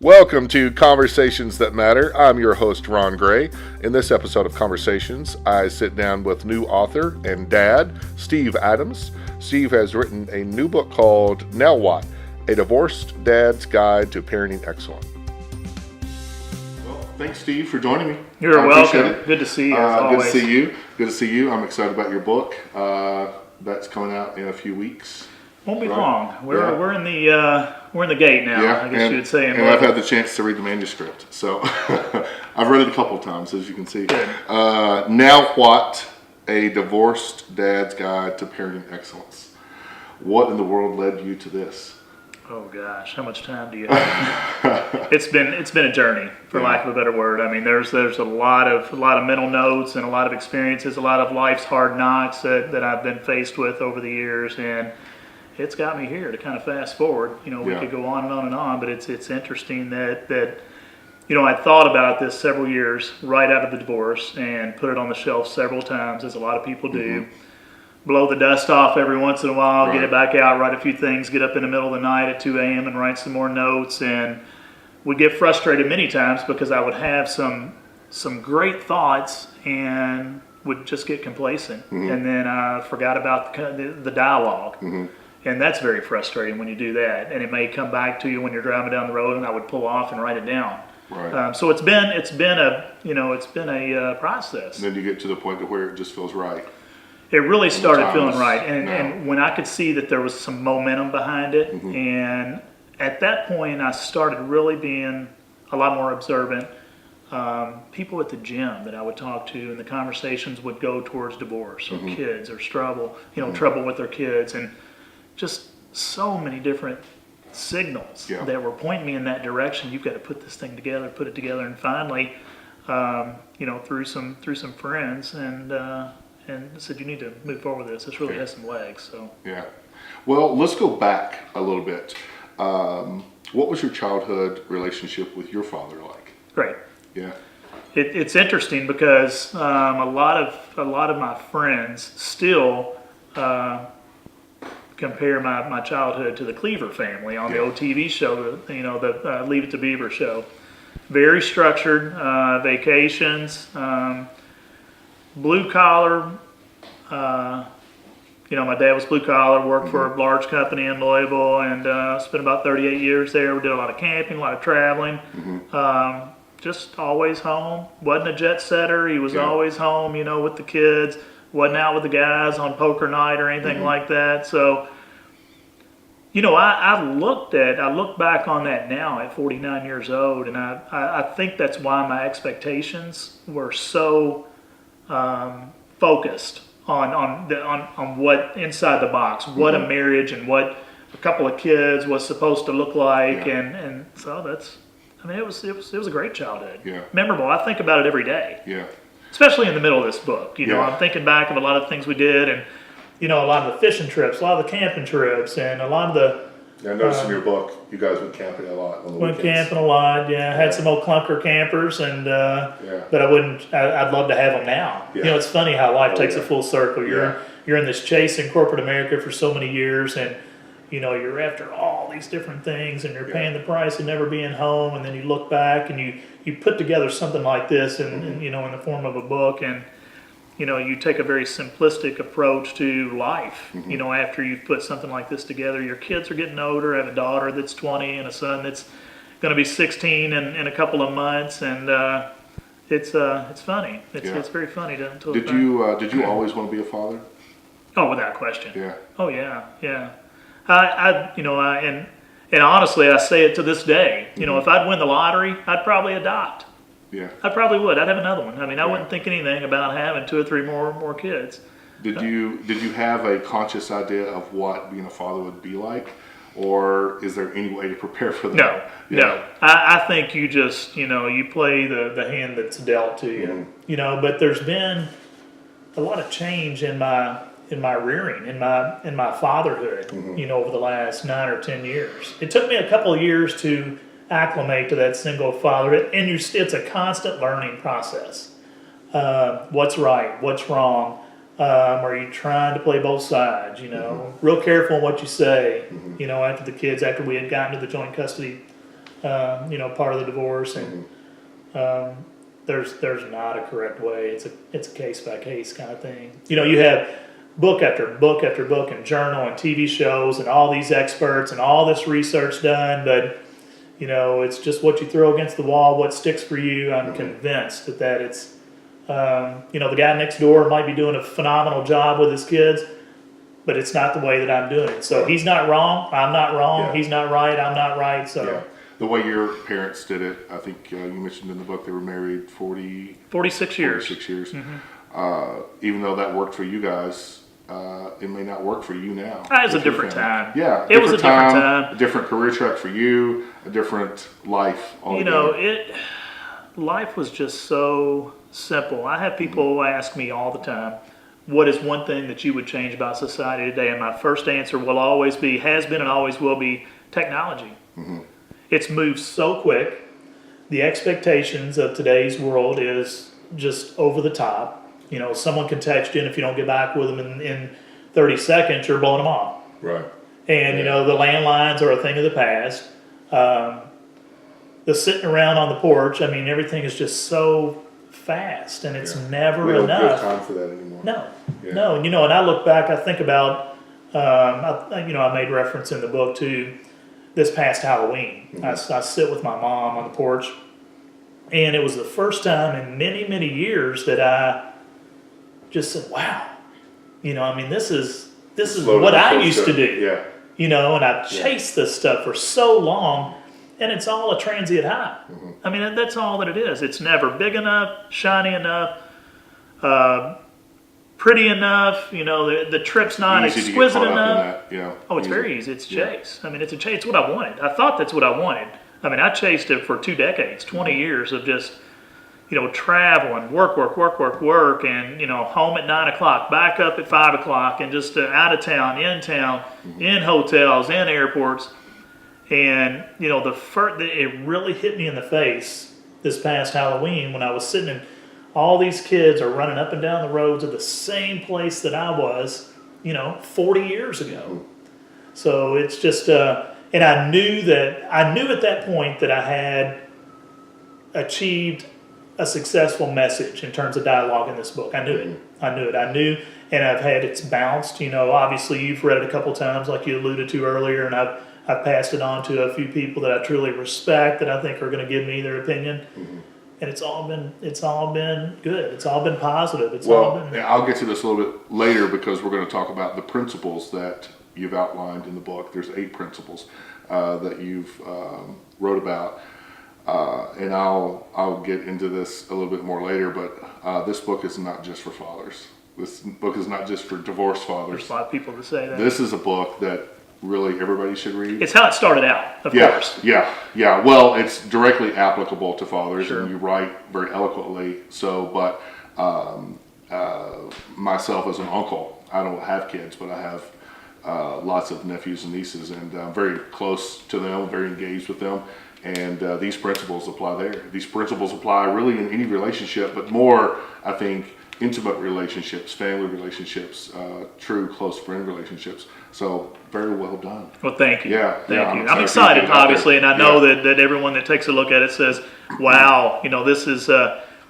Welcome to Conversations That Matter. I'm your host, Ron Gray. In this episode of Conversations, I sit down with new author and dad, Steve Adams. Steve has written a new book called Now What? A Divorced Dad's Guide to Parenting Excellence. Well, thanks, Steve, for joining me. You're welcome. Good to see you, as always. Good to see you. Good to see you. I'm excited about your book. That's coming out in a few weeks. Won't be long. We're in the gate now. I guess you would say. And I've had the chance to read the manuscript, so I've read it a couple of times, as you can see. Good. Now What? A Divorced Dad's Guide to Parenting Excellence. What in the world led you to this? Oh gosh, how much time do you have? It's been a journey, for lack of a better word. I mean, there's a lot of mental notes and a lot of experiences, a lot of life's hard knocks that I've been faced with over the years, and it's got me here to kind of fast forward. We could go on and on and on, but it's interesting that I thought about this several years right out of the divorce and put it on the shelf several times, as a lot of people do. Mm-hmm. Blow the dust off every once in a while, get it back out, write a few things, get up in the middle of the night at 2 a.m. and write some more notes, and would get frustrated many times because I would have some great thoughts and would just get complacent, and then I forgot about the dialogue. Mm-hmm. And that's very frustrating when you do that. And it may come back to you when you're driving down the road, and I would pull off and write it down. Right. So it's been a process. And then you get to the point to where it just feels right. It really started feeling right, and when I could see that there was some momentum behind it, and at that point I started really being a lot more observant. People at the gym that I would talk to, and the conversations would go towards divorce or kids or trouble with their kids, and just so many different signals that were pointing me in that direction. You've got to put this thing together, put it together, and finally, through some friends, and said, you need to move forward with this. This really has some legs. So well, let's go back a little bit. What was your childhood relationship with your father like? Great. Yeah. It's interesting because a lot of my friends still compare my childhood to the Cleaver family on the old TV show, the Leave It to Beaver show. Very structured, vacations, blue collar. My dad was blue collar, worked for a large company in Louisville, and spent about 38 years there. We did a lot of camping, a lot of traveling. Just always home. Wasn't a jet setter. He was always home, with the kids. Wasn't out with the guys on poker night or anything like that. So, I look back on that now at 49 years old, and I think that's why my expectations were so focused on what inside the box, what a marriage and what a couple of kids was supposed to look like, and so it was a great childhood. Yeah. Memorable. I think about it every day. Yeah. Especially in the middle of this book, I'm thinking back of a lot of things we did, and a lot of the fishing trips, a lot of the camping trips, and a lot of the. I noticed in your book, you guys went camping a lot on the weekends. Went camping a lot, Had some old clunker campers, and but I'd love to have them now. Yeah. It's funny how life takes a full circle. You're in this chase in corporate America for so many years, and you're after all these different things, and you're paying the price of never being home, and then you look back and you put together something like this, and in the form of a book, and you take a very simplistic approach to life. After you've put something like this together, your kids are getting older. I have a daughter that's 20 and a son that's going to be 16 in a couple of months, and it's funny. It's very funny to look back. Did you always want to be a father? Oh, without question. Yeah. Oh yeah. And honestly, I say it to this day. If I'd win the lottery, I'd probably adopt. Yeah. I probably would. I'd have another one. I wouldn't think anything about having 2 or 3 more kids. Did you have a conscious idea of what being a father would be like, or is there any way to prepare for that? No. I think you just you play the hand that's dealt to you. But there's been a lot of change in my rearing, in my fatherhood. Over the last 9 or 10 years. It took me a couple of years to acclimate to that single fatherhood, and it's a constant learning process. What's right? What's wrong? Are you trying to play both sides? Real careful on what you say. After we had gotten to the joint custody part of the divorce, and there's not a correct way. It's a case by case kind of thing. You have book after book after book and journal and TV shows and all these experts and all this research done, but it's just what you throw against the wall, what sticks for you. I'm convinced that it's the guy next door might be doing a phenomenal job with his kids, but it's not the way that I'm doing it. So he's not wrong, I'm not wrong. Yeah. He's not right, I'm not right. So. Yeah. The way your parents did it, I think you mentioned in the book they were married 46 years. 46 years. Even though that worked for you guys, it may not work for you now. It was a different time. Yeah, it was a different time. A different career track for you, a different life altogether. Life was just so simple. I have people ask me all the time, what is one thing that you would change about society today? And my first answer will always be, has been and always will be, technology. It's moved so quick. The expectations of today's world is just over the top. Someone can text you, and if you don't get back with them in 30 seconds, you're blowing them off. Right. And, the landlines are a thing of the past. The sitting around on the porch, everything is just so fast, and it's never we don't enough. have time for that anymore. No. Yeah. No. And I look back, I think about, I made reference in the book to this past Halloween. I sit with my mom on the porch, and it was the first time in many, many years that I just said, wow, this is what I used to do. Yeah. And I've chased this stuff for so long, and it's all a transient high. That's all that it is. It's never big enough, shiny enough, pretty enough. The trip's not Easy to get exquisite caught up in enough. that. Oh, it's very easy. It's chase. It's a chase. It's what I wanted. I thought that's what I wanted. I chased it for 2 decades, 20 years of just, traveling, work, and, home at 9 o'clock, back up at 5 o'clock, and just out of town, in hotels, in airports. And, it really hit me in the face this past Halloween when I was sitting and all these kids are running up and down the roads of the same place that I was, 40 years ago. So it's just, and I knew at that point that I had achieved a successful message in terms of dialogue in this book. I knew it. And I've had it's bounced. Obviously you've read it a couple times, like you alluded to earlier, and I've passed it on to a few people that I truly respect that I think are going to give me their opinion. And it's all been good. It's all been positive. I'll get to this a little bit later because we're going to talk about the principles that you've outlined in the book. There's 8 principles that you've wrote about, and I'll get into this a little bit more later. But this book is not just for fathers. This book is not just for divorced fathers. There's a lot of people that say that. This is a book that really everybody should read. It's how it started out, of course. Yeah. Well, it's directly applicable to fathers, Sure. and you write very eloquently. So, but myself as an uncle, I don't have kids, but I have lots of nephews and nieces, and I'm very close to them, very engaged with them. And these principles apply there. These principles apply really in any relationship, but more, I think, intimate relationships, family relationships, true close friend relationships. So very well done. Well, thank you. Thank you. I'm I'm excited, obviously, and I know that everyone that takes a look at it says, wow, this is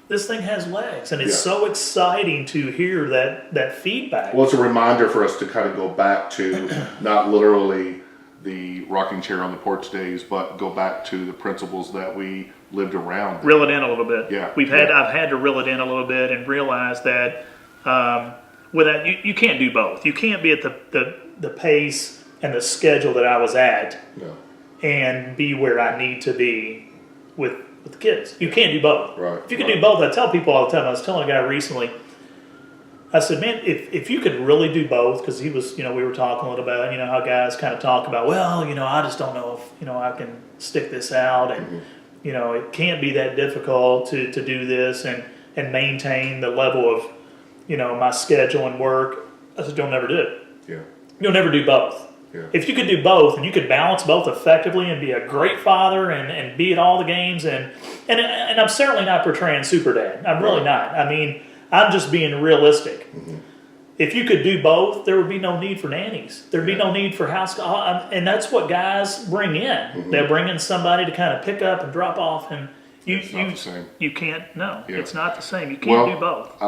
this thing has legs, and it's so exciting to hear that feedback. Well, it's a reminder for us to kind of go back to not literally the rocking chair on the porch days, but go back to the principles that we lived around. Reel it in a little bit. Yeah. I've had to reel it in a little bit and realize that without you can't do both. You can't be at the pace and the schedule that I was at and be where I need to be with the kids. You can't do both. Right. If you can do both, I tell people all the time. I was telling a guy recently, I said, man, if you could really do both, because he was, we were talking a little about, how guys kind of talk about, well, I just don't know if, I can stick this out, and, it can't be that difficult to do this and maintain the level of, my schedule and work. I said, you'll never do it. Yeah. You'll never do both. Yeah. If you could do both, and you could balance both effectively and be a great father and be at all the games, and I'm certainly not portraying super dad. I'm really not. I'm just being realistic. if you could do both, there would be no need for nannies. There'd be no need for house, and that's what guys bring in. They'll bring in somebody to kind of pick up and drop off, and It's not the same. you can't. No, Yeah. it's not the same. You can't do both.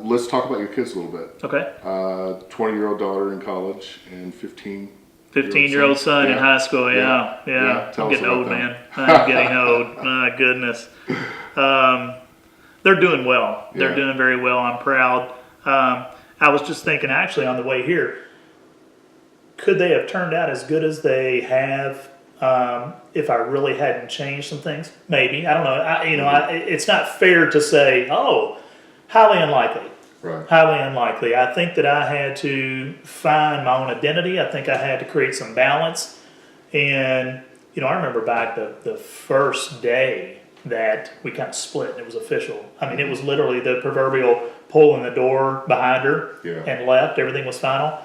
Let's talk about your kids a little bit. Okay. 20-year-old daughter in college and 15-year-old son in high school. Yeah. I'm Tell us getting about old, them. man. I'm getting old. My goodness. They're doing well. They're Yeah. doing very well. I'm proud. I was just thinking, actually, on the way here, could they have turned out as good as they have if I really hadn't changed some things? Maybe. I don't know. It's not fair to say, oh, highly unlikely. Right. Highly unlikely. I think that I had to find my own identity. I think I had to create some balance. And, I remember back the first day that we kind of split and it was official. I mean, it was literally the proverbial pulling the door behind her and left. Everything was final.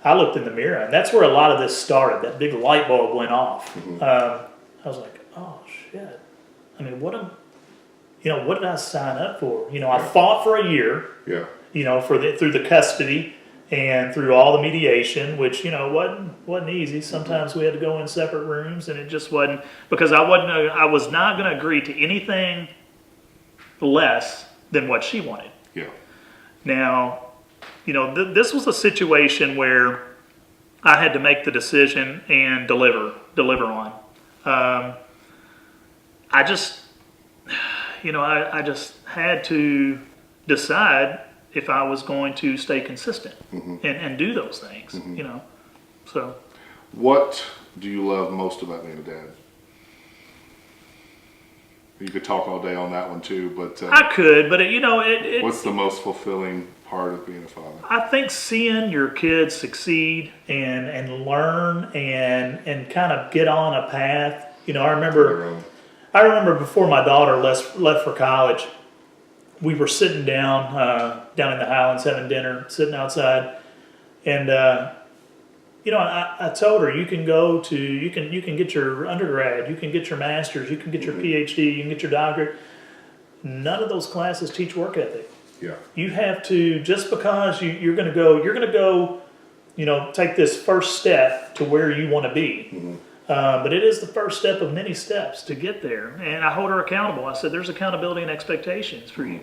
I looked in the mirror, and that's where a lot of this started. That big light bulb went off. I was like, oh, shit. I mean, what did I sign up for? I fought for a year. Yeah. Through the custody and through all the mediation, which wasn't easy. Sometimes we had to go in separate rooms, and it just wasn't, because I was not going to agree to anything less than what she wanted. Yeah. Now, this was a situation where I had to make the decision and deliver on. I just had to decide if I was going to stay consistent and do those things, So, What do you love most about being a dad? You could talk all day on that one too, but I could, but what's the most fulfilling part of being a father? I think seeing your kids succeed and learn and kind of get on a path. I remember before my daughter left for college, we were sitting down in the Highlands having dinner, sitting outside, and I told her, you can get your undergrad, you can get your master's, you can get your PhD, you can get your doctorate. None of those classes teach work ethic. Yeah. You have to, just because you're going to go, take this first step to where you want to be. But it is the first step of many steps to get there. And I hold her accountable. I said, there's accountability and expectations for you.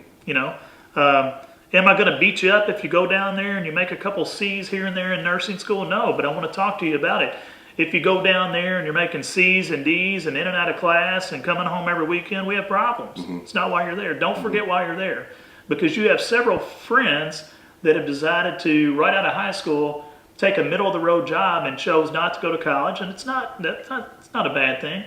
Am I going to beat you up if you go down there and you make a couple C's here and there in nursing school? No, but I want to talk to you about it. If you go down there and you're making C's and D's and in and out of class and coming home every weekend, we have problems. It's not why you're there. Don't forget why you're there. Because you have several friends that have decided to, right out of high school, take a middle-of-the-road job and chose not to go to college, and it's not a bad thing.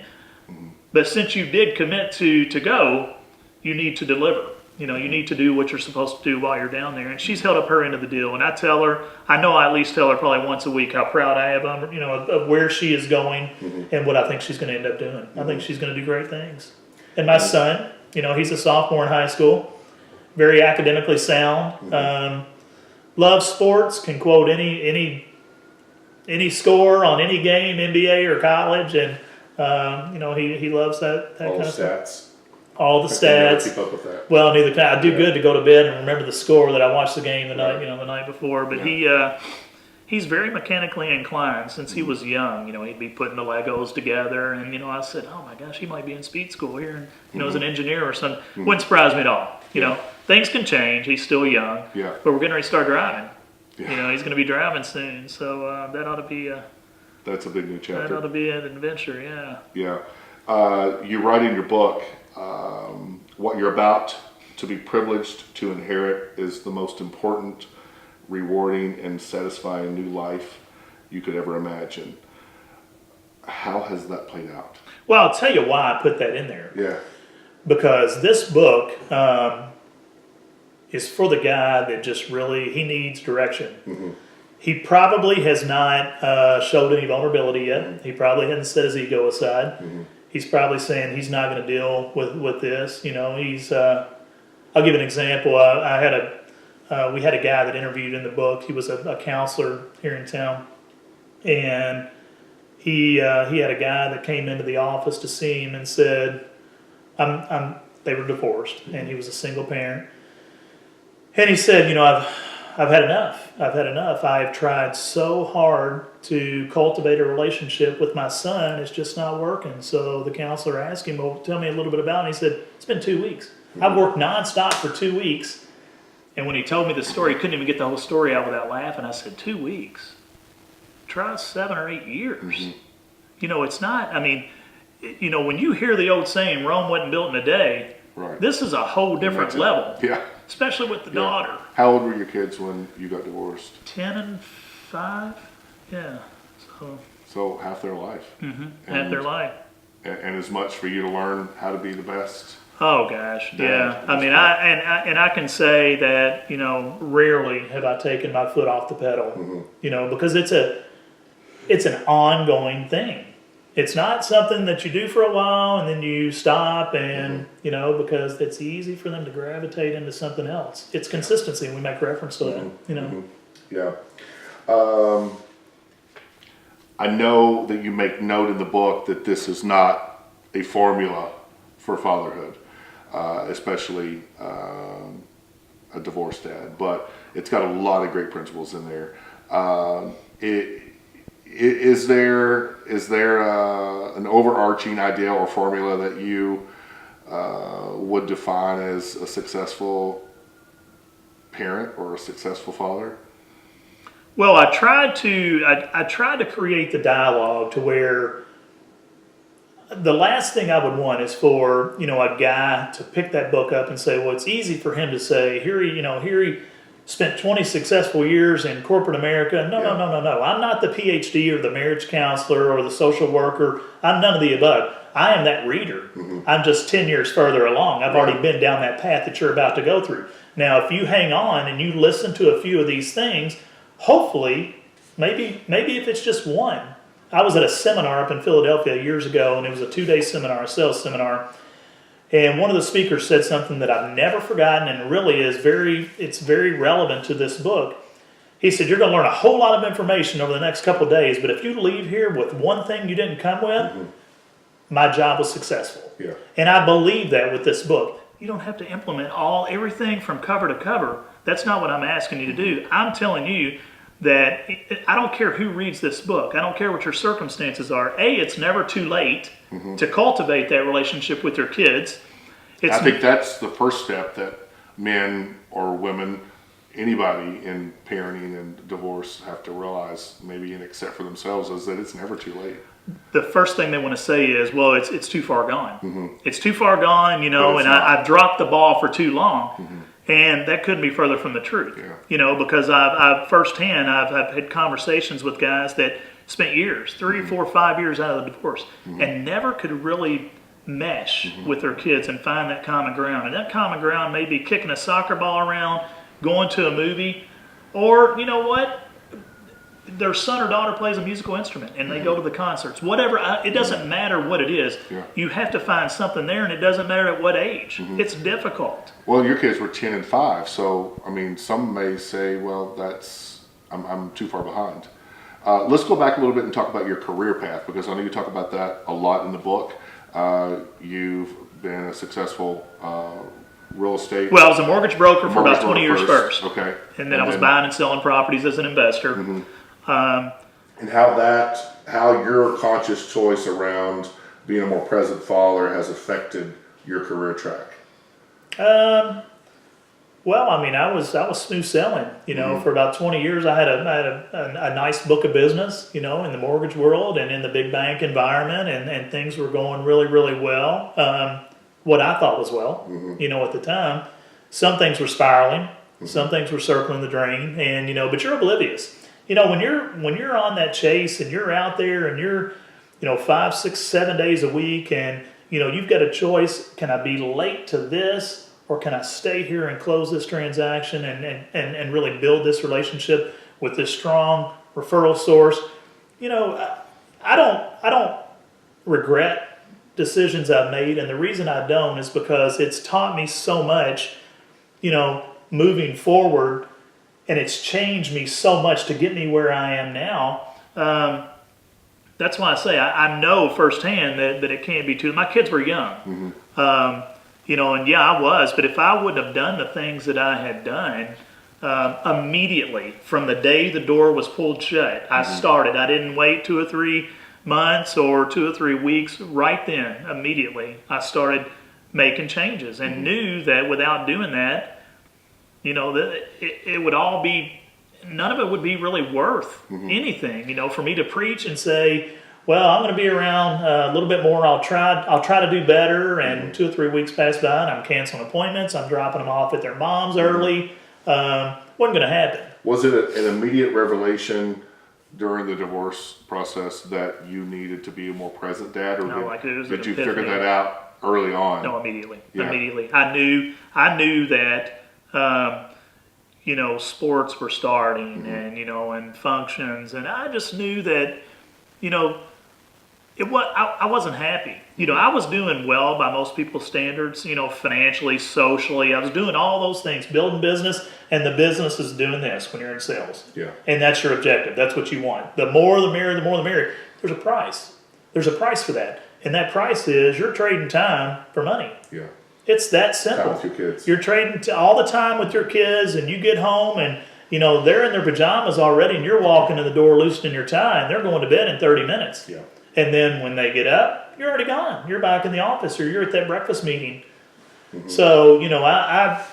But since you did commit to go, you need to deliver. You need to do what you're supposed to do while you're down there. And she's held up her end of the deal. And I at least tell her probably once a week how proud I am of where she is going and what I think she's going to end up doing. I think she's going to do great things. And my son, he's a sophomore in high school, very academically sound, loves sports, can quote any score on any game, NBA or college, and he loves that All kind the of stuff. stats. All the I can never stats. keep up with that. Well, neither can I. I do good to go to bed and remember the score that I watched the game the night before. But he's very mechanically inclined since he was young. He'd be putting the Legos together, and I said, oh my gosh, he might be in speed school here, and as an engineer or something. Wouldn't surprise me at all. Things can change. He's still young. Yeah. But we're getting ready to start driving. Yeah. He's going to be driving soon, so that ought to be That's a big new chapter. that ought to be an adventure. Yeah. Yeah. You write in your book, what you're about to be privileged to inherit is the most important, rewarding, and satisfying new life you could ever imagine. How has that played out? Well, I'll tell you why I put that in there. Yeah. Because this book is for the guy that just really, he needs direction. He probably has not showed any vulnerability yet. He probably hasn't set his ego aside. He's probably saying he's not going to deal with this. I'll give an example. We had a guy that interviewed in the book. He was a counselor here in town, and he had a guy that came into the office to see him and said, they were divorced, and he was a single parent. And he said, I've had enough. I've had enough. I've tried so hard to cultivate a relationship with my son. It's just not working. So the counselor asked him, well, tell me a little bit about it. And he said, it's been 2 weeks. I've worked nonstop for 2 weeks. And when he told me the story, he couldn't even get the whole story out without laughing. I said, 2 weeks? Try 7 or 8 years. You know, it's not, I mean, you know, when you hear the old saying, Rome wasn't built in a day, Right. this is a whole different level. Yeah. Especially with the daughter. How old were your kids when you got divorced? 10 and 5, yeah. So half their life. Half their life. And as much for you to learn how to be the best. Oh gosh, yeah. I mean, I can say that, you know, rarely have I taken my foot off the pedal. You know, because it's an ongoing thing. It's not something that you do for a while and then you stop and, you know, because it's easy for them to gravitate into something else. It's consistency. We make reference to that, you know. Yeah. I know that you make note in the book that this is not a formula for fatherhood, especially a divorced dad, but it's got a lot of great principles in there. Is there an overarching idea or formula that you would define as a successful parent or a successful father? Well, I tried to create the dialogue to where the last thing I would want is for, you know, a guy to pick that book up and say, well, it's easy for him to say, here he spent 20 successful years in corporate America. No. I'm not the PhD or the marriage counselor or the social worker. I'm none of the above. I am that reader. I'm just 10 years further along. I've already been down that path that you're about to go through. Now, if you hang on and you listen to a few of these things, hopefully, maybe if it's just one. I was at a seminar up in Philadelphia years ago, and it was a 2-day seminar, a sales seminar. And one of the speakers said something that I've never forgotten and really it's very relevant to this book. He said, you're going to learn a whole lot of information over the next couple of days, but if you leave here with one thing you didn't come with, my job was successful. Yeah. And I believe that with this book. You don't have to implement everything from cover to cover. That's not what I'm asking you to do. I'm telling you that I don't care who reads this book. I don't care what your circumstances are. It's never too late to cultivate that relationship with your kids. I think that's the first step that men or women, anybody in parenting and divorce have to realize, maybe and accept for themselves, is that it's never too late. The first thing they want to say is, well, it's too far gone. It's too far gone, you know, and I've dropped the ball for too long. And that couldn't be further from the truth, you know, because I've firsthand, I've had conversations with guys that spent years, 3, 4, 5 years out of the divorce, and never could really mesh with their kids and find that common ground. And that common ground may be kicking a soccer ball around, going to a movie, or, you know what, their son or daughter plays a musical instrument and they go to the concerts. Whatever, it doesn't matter what it is. You have to find something there, and it doesn't matter at what age. It's difficult. Well, your kids were 10 and 5, so I mean, some may say, well, I'm too far behind. Let's go back a little bit and talk about your career path, because I know you talk about that a lot in the book. You've been a successful real estate. Well, I was a mortgage broker for about 20 years first. Okay. And then I was buying and selling properties as an investor. And how your conscious choice around being a more present father has affected your career track. Well, I mean, I was smooth selling, you know, for about 20 years. I had a nice book of business, you know, in the mortgage world and in the big bank environment, and things were going really, really well. What I thought was well, you know, at the time. Some things were spiraling, some things were circling the drain, and, you know, but you're oblivious. You know, when you're on that chase and you're out there and you're, you know, 5, 6, 7 days a week, and, you know, you've got a choice. Can I be late to this, or can I stay here and close this transaction and really build this relationship with this strong referral source? You know, I don't regret decisions I've made, and the reason I don't is because it's taught me so much, you know, moving forward. And it's changed me so much to get me where I am now. That's why I say I know firsthand that it can't be too. My kids were young, you know, and yeah, I was. But if I wouldn't have done the things that I had done, immediately from the day the door was pulled shut. I started. I didn't wait 2 or 3 months or 2 or 3 weeks. Right then, immediately, I started making changes and knew that without doing that, you know, that it would all be, none of it would be really worth anything, you know, for me to preach and say, well, I'm going to be around a little bit more. I'll try to do better. And 2 or 3 weeks pass by and I'm canceling appointments. I'm dropping them off at their mom's early. Wasn't going to happen. Was it an immediate revelation during the divorce process that you needed to be a more present dad, or No, did you figure that out early on? No, immediately. Yeah. Immediately. I knew that, you know, sports were starting and, you know, and functions. And I just knew that, you know, I wasn't happy. You know, I was doing well by most people's standards, you know, financially, socially. I was doing all those things, building business, and the business is doing this when you're in sales. Yeah. And that's your objective. That's what you want. The more the merrier, the more the merrier. There's a price. There's a price for that. And that price is you're trading time for money. Yeah. It's that simple. Time with your kids. You're trading all the time with your kids, and you get home and, you know, they're in their pajamas already, and you're walking in the door loosening your tie, and they're going to bed in 30 minutes. Yeah. And then when they get up, you're already gone. You're back in the office, or you're at that breakfast meeting. So, you know, I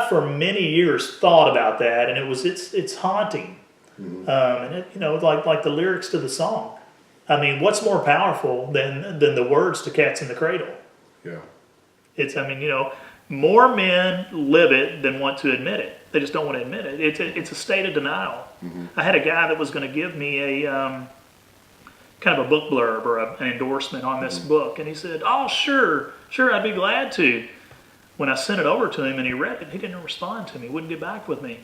for many years thought about that, and it's haunting. And it, you know, like the lyrics to the song. I mean, what's more powerful than the words to Cats in the Cradle? Yeah. I mean, you know, more men live it than want to admit it. They just don't want to admit it. It's a state of denial. I had a guy that was going to give me a kind of a book blurb or an endorsement on this book, and he said, "Oh, sure, I'd be glad to." When I sent it over to him and he read it, he didn't respond to me. Wouldn't get back with me,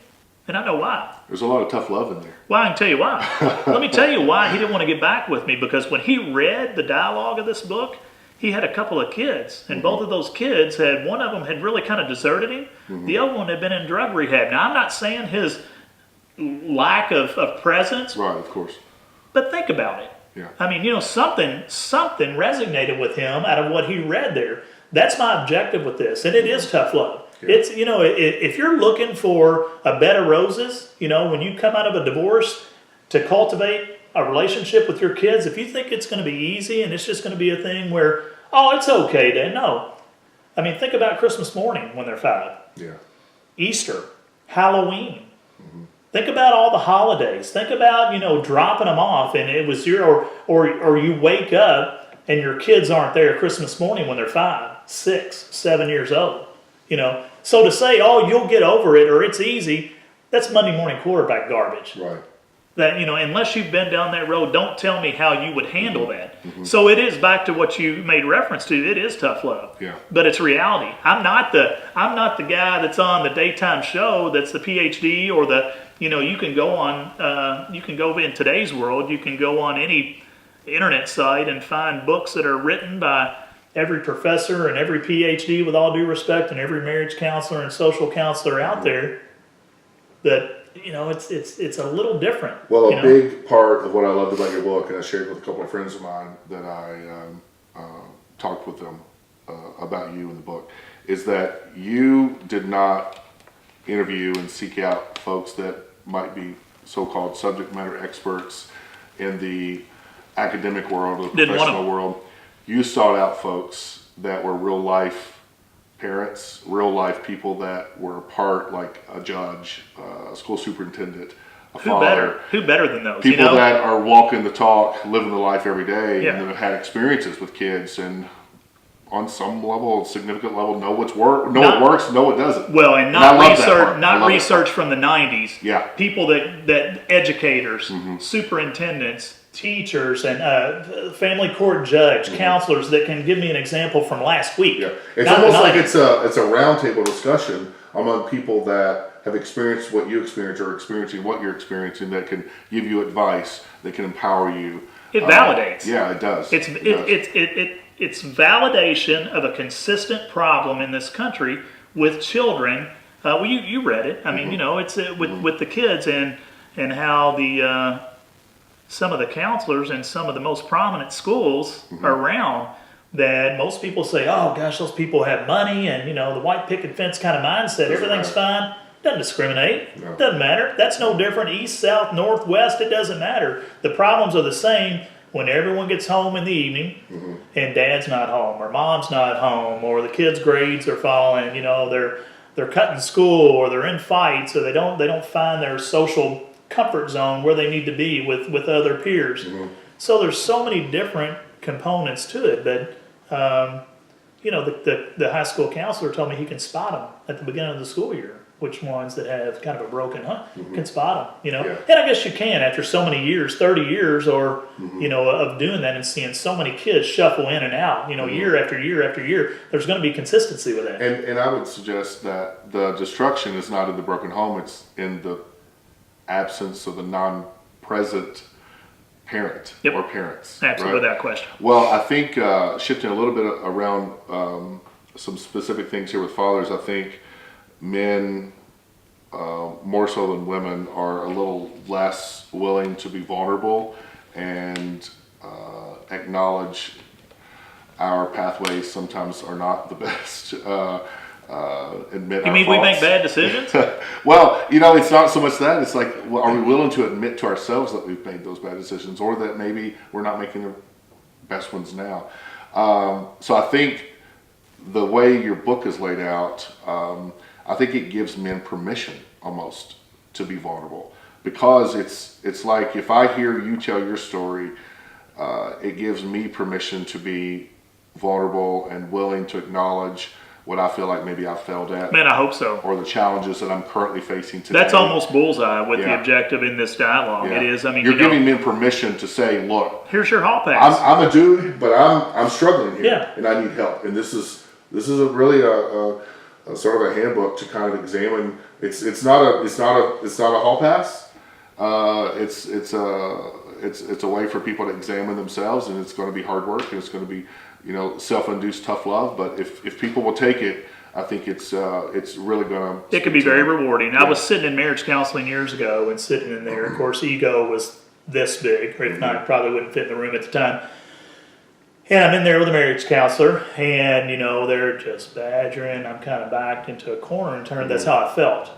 and I know why. There's a lot of tough love in there. Well, I can tell you why. Let me tell you why he didn't want to get back with me, because when he read the dialogue of this book, he had a couple of kids, and both of those kids one of them had really kind of deserted him. The other one had been in drug rehab. Now, I'm not saying his lack of presence, Right, of course. but think about it. Yeah. I mean, you know, something resonated with him out of what he read there. That's my objective with this, and it is tough love. Yeah. It's, you know, if you're looking for a bed of roses, you know, when you come out of a divorce, to cultivate a relationship with your kids, if you think it's going to be easy and it's just going to be a thing where, oh, it's okay, Dad. No. I mean, think about Christmas morning when they're 5. Yeah. Easter, Halloween. Think about all the holidays. Think about, you know, dropping them off, and it was or you wake up and your kids aren't there Christmas morning when they're 5, 6, 7 years old. You know, so to say, oh, you'll get over it or it's easy, that's Monday morning quarterback garbage. Right. That, you know, unless you've been down that road, don't tell me how you would handle that. So it is back to what you made reference to. It is tough love. Yeah. But it's reality. I'm not the guy that's on the daytime show that's the PhD or the, you know, you can go in today's world, you can go on any internet site and find books that are written by every professor and every PhD, with all due respect, and every marriage counselor and social counselor out there that, you know, it's a little different. Well, a you know? big part of what I loved about your book, and I shared with a couple of friends of mine that I talked with them about you in the book, is that you did not interview and seek out folks that might be so-called subject matter experts in the academic world or the professional world. You sought out folks that were real life parents, real life people that were part, like a judge, a school superintendent, a father. Who better than those? People, you know? that are walking the talk, living the life every day, Yeah. and that have had experiences with kids, and on some level, significant level, know what works, know what doesn't. Well, and I love that research, part. not research from the 90s. Yeah. People that educators, superintendents, teachers, and family court judge, counselors that can give me an example from last week. Yeah, it's Not almost tonight. like it's a roundtable discussion among people that have experienced what you experience or experiencing what you're experiencing, that can give you advice, that can empower you. It validates. Yeah, it does. It's validation of a consistent problem in this country with children. Well, you read it. I mean, you know, it's with the kids and how the some of the counselors in some of the most prominent schools around that most people say, oh gosh, those people have money and, the white picket fence kind of mindset, everything's fine. Doesn't discriminate. No. Doesn't matter. That's no different east, south, north, west. It doesn't matter. The problems are the same when everyone gets home in the evening and dad's not home or mom's not home or the kids' grades are falling, they're cutting school or they're in fights or they don't find their social comfort zone where they need to be with other peers. So there's so many different components to it, but the high school counselor told me he can spot them at the beginning of the school year, which ones that have kind of a broken can spot them, Yeah. And I guess you can after so many years, 30 years or, of doing that and seeing so many kids shuffle in and out, year after year after year, there's going to be consistency with that. And I would suggest that the destruction is not in the broken home, it's in the absence of the non-present parent or parents. Absolutely, right? without question. Well, I think shifting a little bit around some specific things here with fathers, I think men, more so than women, are a little less willing to be vulnerable and acknowledge our pathways sometimes are not the best. Admit You our mean faults. we make bad decisions? Well, it's not so much that. It's like, well, are we willing to admit to ourselves that we've made those bad decisions or that maybe we're not making the best ones now? So I think the way your book is laid out, I think it gives men permission almost to be vulnerable because it's like if I hear you tell your story, it gives me permission to be vulnerable and willing to acknowledge what I feel like maybe I failed at. Man, I hope so. Or the challenges that I'm currently facing today. That's almost bullseye with the objective in this dialogue. Yeah. It is. I mean, you're giving men permission to say, "Look, here's your hall pass. I'm a dude, but I'm struggling here, Yeah. and I need help." And this is a really a sort of a handbook to kind of examine. It's not a hall pass. It's a way for people to examine themselves, and it's going to be hard work, and it's going to be self-induced tough love. But if people will take it, I think it's really going to. It could be very rewarding. I was sitting in marriage counseling years ago, and sitting in there, of course, ego was this big, or if not, probably wouldn't fit in the room at the time. And I'm in there with a marriage counselor, and they're just badgering. I'm kind of backed into a corner and turned. That's how I felt,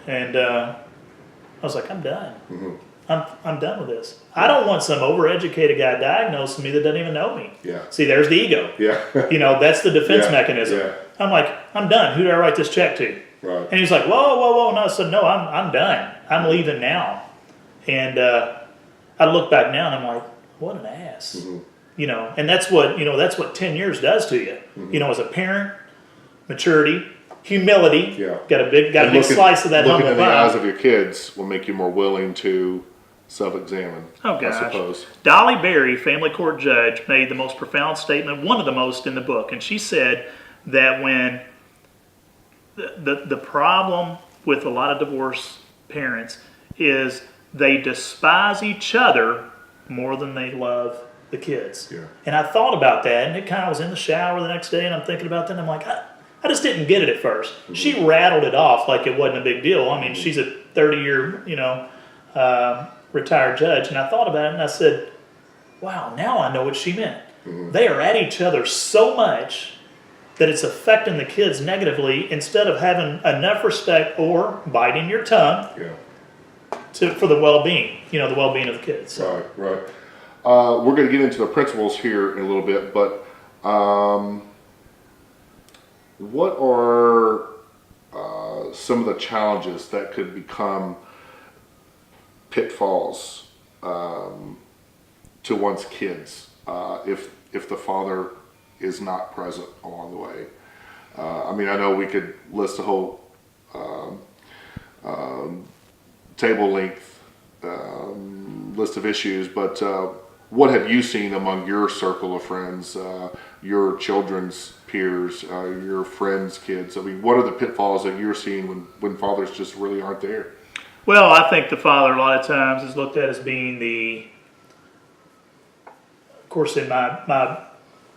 And I was like, I'm done. I'm done with this. I don't want some overeducated guy diagnosing me that doesn't even know me. Yeah. See, there's the ego. Yeah. That's the defense mechanism. Yeah. I'm like, I'm done. Who do I write this check to? Right. And he's like, whoa. No, I said, no, I'm done. I'm leaving now. And I look back now and I'm like, what an ass. And that's what 10 years does to you. As a parent, maturity, humility. Yeah. Got a big slice of that looking humble in the pie. eyes of your kids will make you more willing to self-examine. Oh, gosh. I suppose. Dolly Berry, family court judge, made the most profound statement, one of the most in the book. And she said that when the problem with a lot of divorced parents is they despise each other more than they love the kids. Yeah. And I thought about that, and it kind of was in the shower the next day, and I'm thinking about that, and I'm like, I just didn't get it at first. She rattled it off like it wasn't a big deal. I mean, she's a 30-year, retired judge, and I thought about it, and I said, wow, now I know what she meant. They are at each other so much that it's affecting the kids negatively instead of having enough respect or biting your tongue for the well-being, the well-being of the kids. So. Right. We're going to get into the principles here in a little bit, but what are some of the challenges that could become pitfalls to one's kids if the father is not present along the way? I know we could list a whole table length list of issues, but what have you seen among your circle of friends, your children's peers, your friends' kids? What are the pitfalls that you're seeing when fathers just really aren't there? Well, I think the father a lot of times is looked at as being of course, in my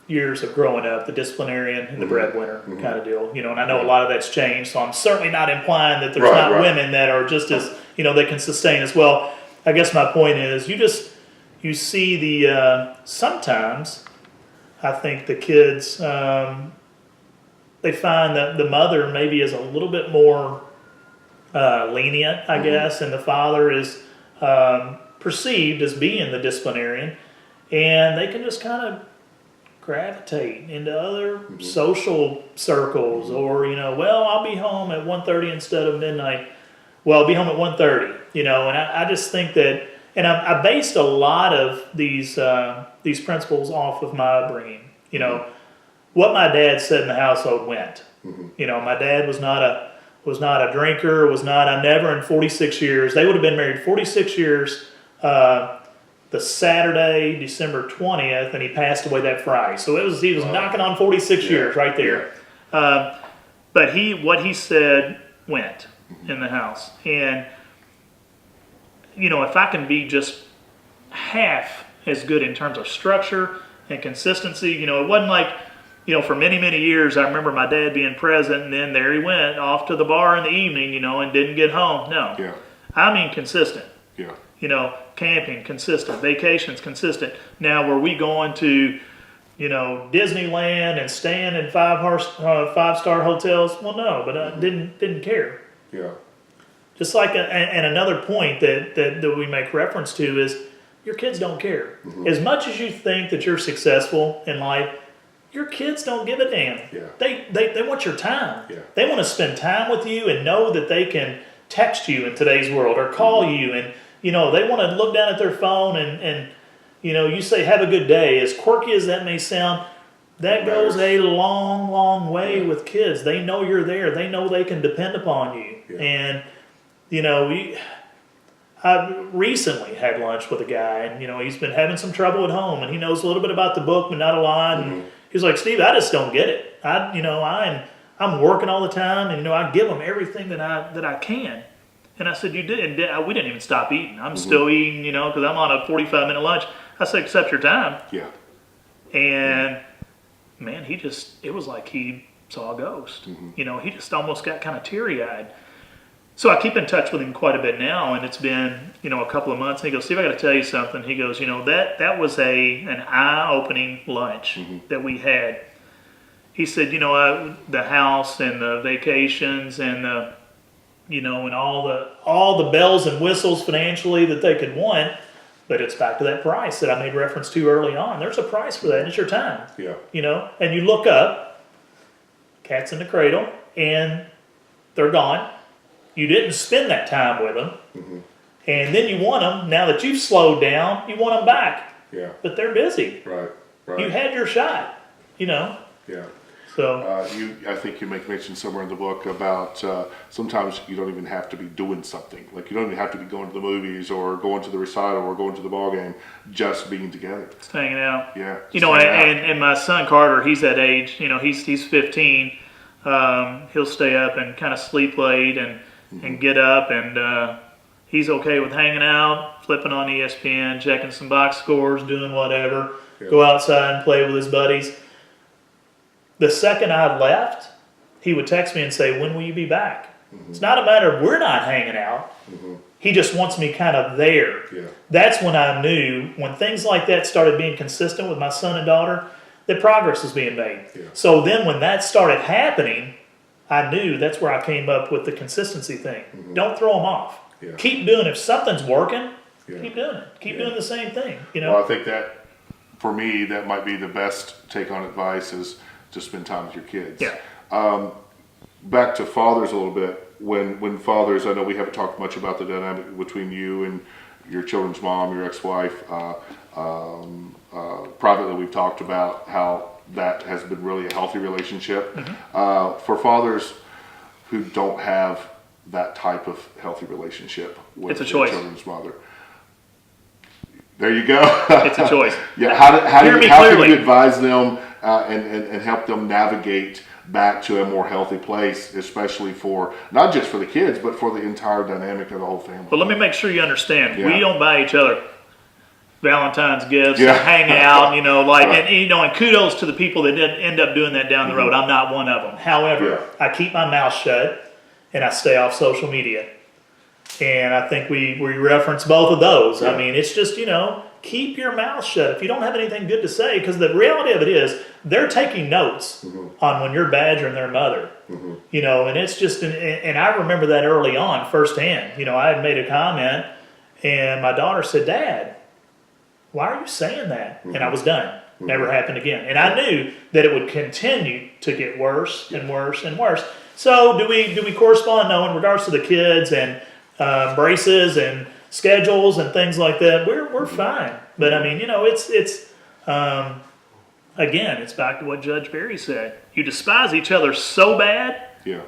years of growing up, the disciplinarian and the breadwinner kind of deal, and I know a lot of that's changed, so I'm certainly not implying that there's not women that are just as, that can sustain as well. I guess my point is you see the, sometimes I think the kids, they find that the mother maybe is a little bit more lenient, I guess, and the father is perceived as being the disciplinarian, and they can just kind of gravitate into other social circles, or well, I'll be home at 1:30 instead of midnight. Well, I'll be home at 1:30, and I just think that, and I based a lot of these principles off of my upbringing. What my dad said in the household went. My dad was not a drinker. I never in 46 years. They would have been married 46 years. The Saturday, December 20th, and he passed away that Friday. So he was knocking on 46 years right there. But what he said went in the house. And, if I can be just half as good in terms of structure and consistency, it wasn't like, for many, many years, I remember my dad being present, and then there he went off to the bar in the evening, and didn't get home. No. Yeah. I mean consistent. Yeah. Camping, consistent. Vacations, consistent. Now, were we going to, Disneyland and staying in five-star hotels? Well, no, but I didn't care. Yeah. Just like, and another point that we make reference to is your kids don't care. As much as you think that you're successful in life, your kids don't give a damn. Yeah. They want your time. Yeah. They want to spend time with you and know that they can text you in today's world or call you, and they want to look down at their phone and you say have a good day. As quirky as that may sound, that goes a long, long way with kids. They know you're there. They know they can depend upon you. Yeah. And I recently had lunch with a guy, and he's been having some trouble at home, and he knows a little bit about the book, but not a lot. And he's like, Steve, I just don't get it. I'm working all the time, and I give them everything that I can. And I said, you did? And we didn't even stop eating. I'm still eating, because I'm on a 45-minute lunch. I said, accept your time. Yeah. And man, it was like he saw a ghost. He just almost got kind of teary-eyed. So I keep in touch with him quite a bit now, and it's been, a couple of months. And he goes, Steve, I got to tell you something. He goes, that was an eye-opening lunch that we had. He said, the house and the vacations and the, and all the bells and whistles financially that they could want, but it's back to that price that I made reference to early on. There's a price for that, and it's your time. Yeah. And you look up, cat's in the cradle, and they're gone. You didn't spend that time with them, and then you want them. Now that you've slowed down, you want them back. Yeah. But they're busy. Right. You had your shot. Yeah. So I think you make mention somewhere in the book about sometimes you don't even have to be doing something. Like you don't even have to be going to the movies or going to the recital or going to the ball game. Just being together. Just hanging out. Yeah. And my son Carter, he's that age. He's 15. He'll stay up and kind of sleep late and get up, and he's okay with hanging out, flipping on ESPN, checking some box scores, doing whatever. Yeah. Go outside and play with his buddies. The second I left, he would text me and say, when will you be back? It's not a matter of we're not hanging out. He just wants me kind of there. Yeah. That's when I knew, when things like that started being consistent with my son and daughter, that progress was being made. Yeah. So then when that started happening, I knew that's where I came up with the consistency thing. Don't throw them off. Yeah. Keep doing it. If something's working, Yeah. keep doing it. Keep doing the same thing. Well, I think that, for me, that might be the best take on advice is to spend time with your kids. Yeah. Back to fathers a little bit. When fathers, I know we haven't talked much about the dynamic between you and your children's mom, your ex-wife. Privately, we've talked about how that has been really a healthy relationship. For fathers who don't have that type of healthy relationship with It's a their choice. children's mother. There you go. It's a choice. Yeah, how Hear me can clearly. you advise them and help them navigate back to a more healthy place, especially for, not just for the kids, but for the entire dynamic of the whole family? But let me make sure you understand. Yeah. We don't buy each other Valentine's gifts Yeah. and hang out, Right. and kudos to the people that did end up doing that down the road. I'm not one of them. However, I keep my mouth shut and I stay off social media. And I think we reference both of those. Yeah. I mean, it's just, keep your mouth shut if you don't have anything good to say, because the reality of it is they're taking notes on when you're badgering their mother. You know, and it's just, and I remember that early on firsthand. You know, I had made a comment and my daughter said, "Dad, why are you saying that?" And I was done. Never happened again. And I knew that it would continue to get worse and worse and worse. So do we correspond? No, in regards to the kids and braces and schedules and things like that, we're fine. But I mean, you know, it's again, it's back to what Judge Berry said. You despise each other so bad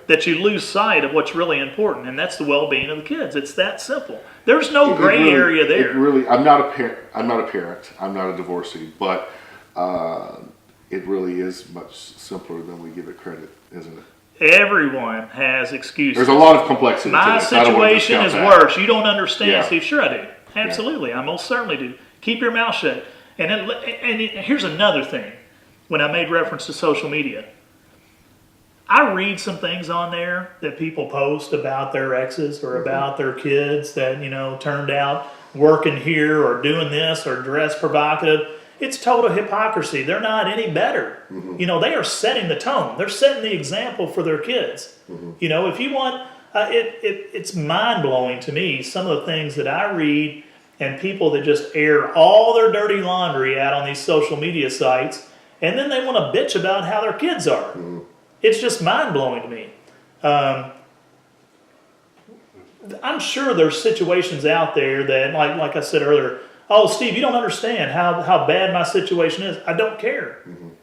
that you lose sight of what's really important, and that's the well-being of the kids. It's that simple. There's no gray area there. I'm not a parent. I'm not a divorcee, but it really is much simpler than we give it credit, isn't it? Everyone has excuses. There's a lot of complexity. My to this. situation is worse. You don't understand, Yeah. Steve. Sure I do. Absolutely. I most certainly do. Keep your mouth shut. And here's another thing. When I made reference to social media, I read some things on there that people post about their exes or about their kids that, you know, turned out working here or doing this or dressed provocative. It's total hypocrisy. They're not any better. You know, they are setting the tone. They're setting the example for their kids. You know, if you want, it's mind-blowing to me, some of the things that I read and people that just air all their dirty laundry out on these social media sites, and then they want to bitch about how their kids are. It's just mind-blowing to me. I'm sure there's situations out there that, like I said earlier, "Oh, Steve, you don't understand how bad my situation is." I don't care.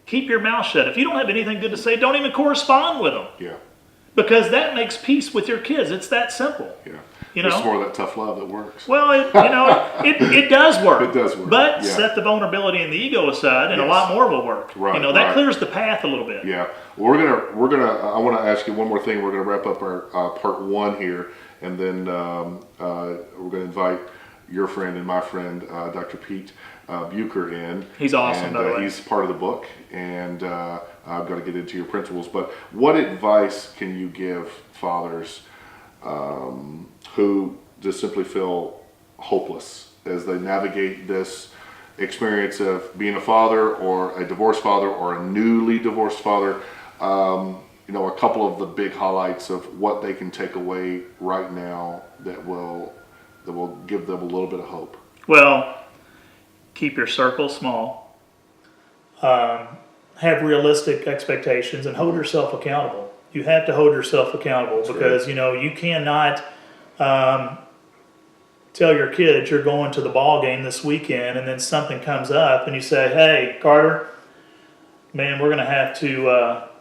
Keep your mouth shut. If you don't have anything good to say, don't even correspond with them. Yeah. Because that makes peace with your kids. It's that simple. Yeah. You It's know? more of that tough love that works. Well, it does work. It does work. But Yeah. set the vulnerability and the ego aside, and a Yes. lot more will work. Right, You know, that right. clears the path a little bit. Yeah. Well, we're gonna. I want to ask you one more thing. We're gonna wrap up our part one here, and then we're gonna invite your friend and my friend, Dr. Pete Bucher, in. He's awesome, And by the way. he's part of the book, and I've got to get into your principles. But what advice can you give fathers who just simply feel hopeless as they navigate this experience of being a father or a divorced father or a newly divorced father? You know, a couple of the big highlights of what they can take away right now that will give them a little bit of hope. Well, keep your circle small. Have realistic expectations and hold yourself accountable. You have to hold yourself accountable because, you know, you cannot tell your kids you're going to the ball game this weekend and then something comes up and you say, "Hey, Carter, man, we're gonna have to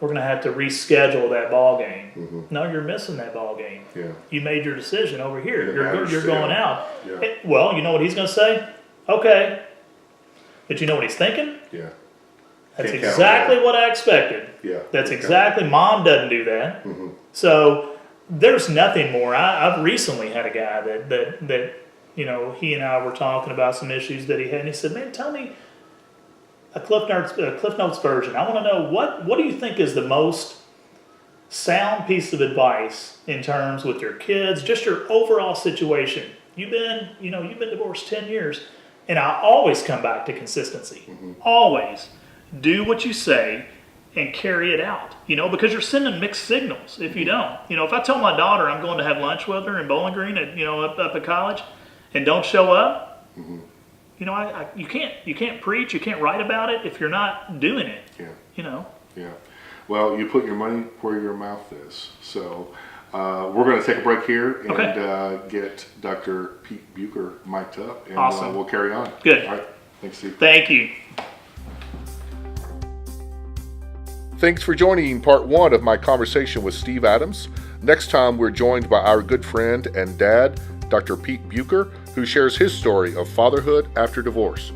reschedule that ball game." No, you're missing that ball game. Yeah. You made your decision over here. It You're matters, going yeah. out. Yeah. Well, you know what he's gonna say? Okay, but you know what he's thinking? Yeah. That's Can't count exactly what I expected. Yeah. That's Can't exactly. Mom doesn't do that. So there's nothing more. I've recently had a guy that you know, he and I were talking about some issues that he had, and he said, "Man, tell me a Cliff Notes version. I want to know what do you think is the most sound piece of advice in terms with your kids, just your overall situation. You've been divorced 10 years, and I always come back to consistency. Always do what you say and carry it out. You know, because you're sending mixed signals if you don't. You know, if I tell my daughter I'm going to have lunch with her in Bowling Green up at college, and don't show up, you know, you can't preach, you can't write about it if you're not doing it. Yeah. You know. Yeah. Well, you put your money where your mouth is. So we're going to take a break here and get Dr. Pete Bucher mic'd up, and Awesome. We'll carry on. Good. All right. Thanks, Steve. Thank you. Thanks for joining part one of my conversation with Steve Adams. Next time, we're joined by our good friend and dad, Dr. Pete Bucher, who shares his story of fatherhood after divorce.